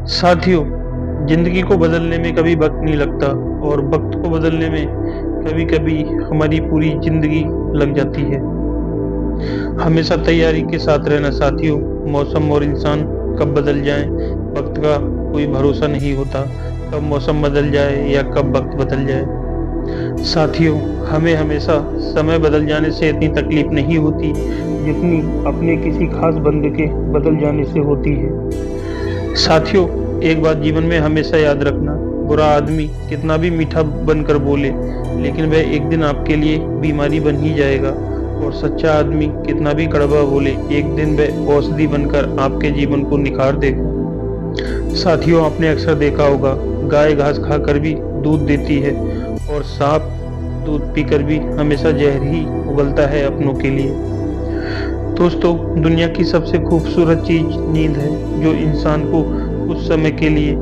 साथियों, जिंदगी को बदलने में कभी वक्त नहीं लगता और वक्त को बदलने में कभी कभी हमारी पूरी जिंदगी लग जाती है। हमेशा तैयारी के साथ रहना साथियों। मौसम और इंसान कब बदल जाए वक्त का कोई भरोसा नहीं होता। कब मौसम बदल जाए या कब वक्त बदल जाए। साथियों, हमें हमेशा समय बदल जाने से इतनी तकलीफ नहीं होती जितनी अपने किसी खास बंदे के बदल जाने से होती है। साथियों, एक बात जीवन में हमेशा याद रखना, बुरा आदमी कितना भी मीठा बनकर बोले लेकिन वह एक दिन आपके लिए बीमारी बन ही जाएगा, और सच्चा आदमी कितना भी कड़वा बोले एक दिन वह औषधि बनकर आपके जीवन को निखार देगा। साथियों, आपने अक्सर देखा होगा, गाय घास खाकर भी दूध देती है और सांप दूध पीकर भी हमेशा जहर ही उगलता है अपनों के लिए। दोस्तों, दुनिया की सबसे खूबसूरत चीज नींद है, जो इंसान को कुछ समय के लिए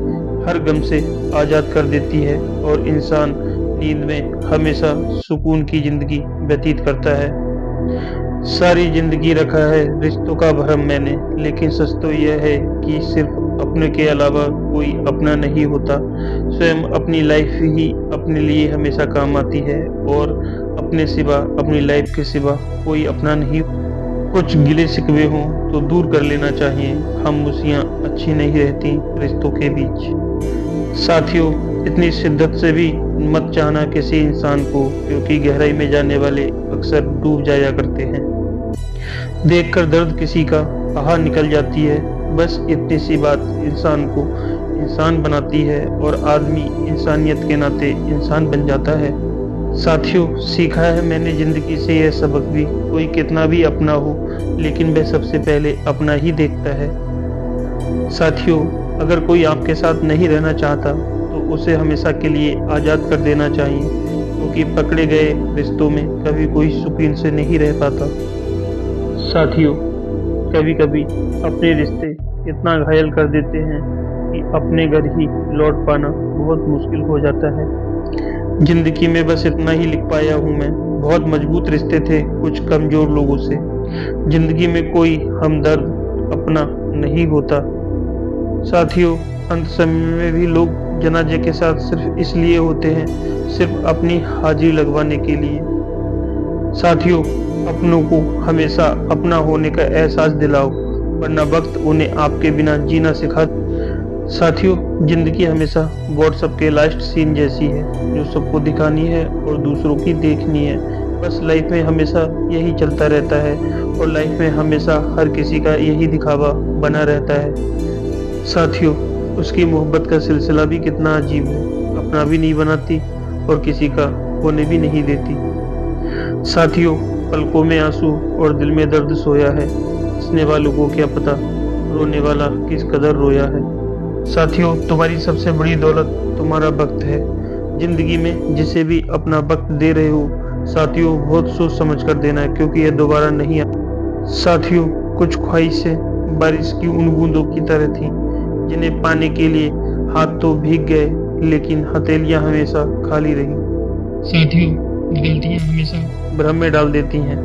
हर गम से आज़ाद कर देती है और इंसान नींद में हमेशा सुकून की जिंदगी व्यतीत करता है। सारी जिंदगी रखा है रिश्तों का भरम मैंने, लेकिन सच तो यह है कि सिर्फ अपने के अलावा कोई अपना नहीं होता। स्वयं अपनी लाइफ ही अपने लिए हमेशा काम आती है और अपने सिवा, अपनी लाइफ के सिवा कोई अपना नहीं। कुछ गिले शिकवे हों तो दूर कर लेना चाहिए, खामोशियाँ अच्छी नहीं रहती रिश्तों के बीच। साथियों, इतनी शिद्दत से भी मत चाहना किसी इंसान को, क्योंकि गहराई में जाने वाले अक्सर डूब जाया करते हैं। देखकर दर्द किसी का आह निकल जाती है, बस इतनी सी बात इंसान को इंसान बनाती है और आदमी इंसानियत के नाते इंसान बन जाता है। साथियों, सीखा है मैंने जिंदगी से यह सबक भी, कोई कितना भी अपना हो लेकिन वह सबसे पहले अपना ही देखता है। साथियों, अगर कोई आपके साथ नहीं रहना चाहता तो उसे हमेशा के लिए आज़ाद कर देना चाहिए, क्योंकि पकड़े गए रिश्तों में कभी कोई सुकून से नहीं रह पाता। साथियों, कभी कभी अपने रिश्ते इतना घायल कर देते हैं कि अपने घर ही लौट पाना बहुत मुश्किल हो जाता है। जिंदगी में बस इतना ही लिख पाया हूँ मैं, बहुत मजबूत रिश्ते थे कुछ कमजोर लोगों से। जिंदगी में कोई हमदर्द अपना नहीं होता। साथियों, अंत समय में भी लोग जनाजे के साथ सिर्फ इसलिए होते हैं, सिर्फ अपनी हाजिरी लगवाने के लिए। साथियों, अपनों को हमेशा अपना होने का एहसास दिलाओ, वरना वक्त उन्हें आपके बिना जीना सिखा। साथियों, जिंदगी हमेशा व्हाट्सएप के लास्ट सीन जैसी है, जो सबको दिखानी है और दूसरों की देखनी है। बस लाइफ में हमेशा यही चलता रहता है और लाइफ में हमेशा हर किसी का यही दिखावा बना रहता है। साथियों, उसकी मोहब्बत का सिलसिला भी कितना अजीब है, अपना भी नहीं बनाती और किसी का होने भी नहीं देती। साथियों, पलकों में आंसू और दिल में दर्द सोया है, हंसने वालों को क्या पता रोने वाला किस कदर रोया है। साथियों, तुम्हारी सबसे बड़ी दौलत तुम्हारा वक्त है। जिंदगी में जिसे भी अपना वक्त दे रहे हो साथियों, बहुत सोच समझ कर देना है, क्योंकि यह दोबारा नहीं आ। साथियों, कुछ ख्वाहिशें बारिश की उन बूंदों की तरह थी, जिन्हें पाने के लिए हाथ तो भीग गए लेकिन हथेलियां हमेशा खाली रही। साथियों, गलतियां हमेशा भ्रम में डाल देती हैं।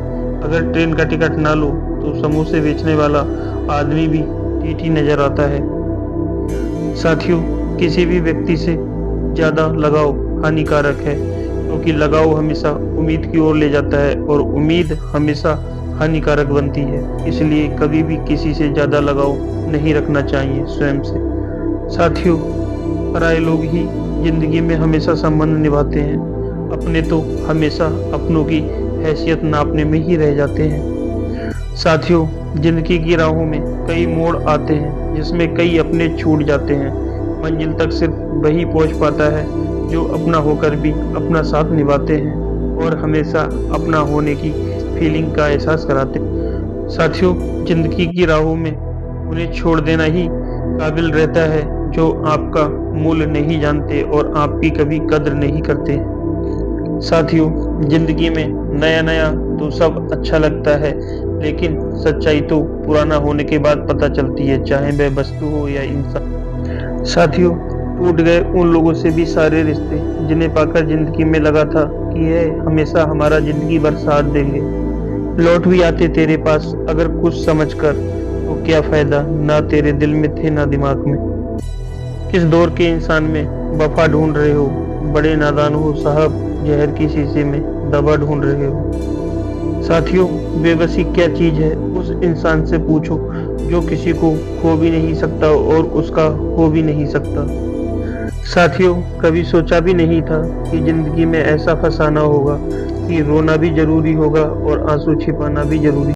अगर ट्रेन का टिकट ना लो तो समोसे बेचने वाला आदमी भी टीठी नजर आता है। साथियों, किसी भी व्यक्ति से ज्यादा लगाव हानिकारक है, क्योंकि लगाव हमेशा उम्मीद की ओर ले जाता है और उम्मीद हमेशा हानिकारक बनती है। इसलिए कभी भी किसी से ज्यादा लगाव नहीं रखना चाहिए स्वयं से। साथियों, पराये लोग ही जिंदगी में हमेशा संबंध निभाते हैं, अपने तो हमेशा अपनों की हैसियत नापने में ही रह जाते हैं। साथियों, जिंदगी की राहों में कई मोड़ आते हैं, जिसमें कई अपने छूट जाते हैं। मंजिल तक सिर्फ वही पहुंच पाता है जो अपना होकर भी अपना साथ निभाते हैं और हमेशा अपना होने की फीलिंग का एहसास कराते हैं। साथियों, जिंदगी की राहों में उन्हें छोड़ देना ही काबिल रहता है जो आपका मूल्य नहीं जानते और आपकी कभी कद्र नहीं करते। साथियों, जिंदगी में नया नया तो सब अच्छा लगता है, लेकिन सच्चाई तो पुराना होने के बाद पता चलती है, चाहे वह वस्तु हो या इंसान। साथियों, टूट गए उन लोगों से भी सारे रिश्ते, जिन्हें पाकर जिंदगी में लगा था कि यह हमेशा हमारा जिंदगी भर साथ देंगे। लौट भी आते तेरे पास अगर कुछ समझ कर, तो क्या फायदा, ना तेरे दिल में थे ना दिमाग में। इस दौर के इंसान में वफा ढूंढ रहे हो, बड़े नादान हो साहब, जहर की शीशी में दवा ढूंढ रहे हो। साथियों, बेबसी क्या चीज है उस इंसान से पूछो जो किसी को खो भी नहीं सकता और उसका हो भी नहीं सकता। साथियों, कभी सोचा भी नहीं था कि जिंदगी में ऐसा फसाना होगा कि रोना भी जरूरी होगा और आंसू छिपाना भी जरूरी।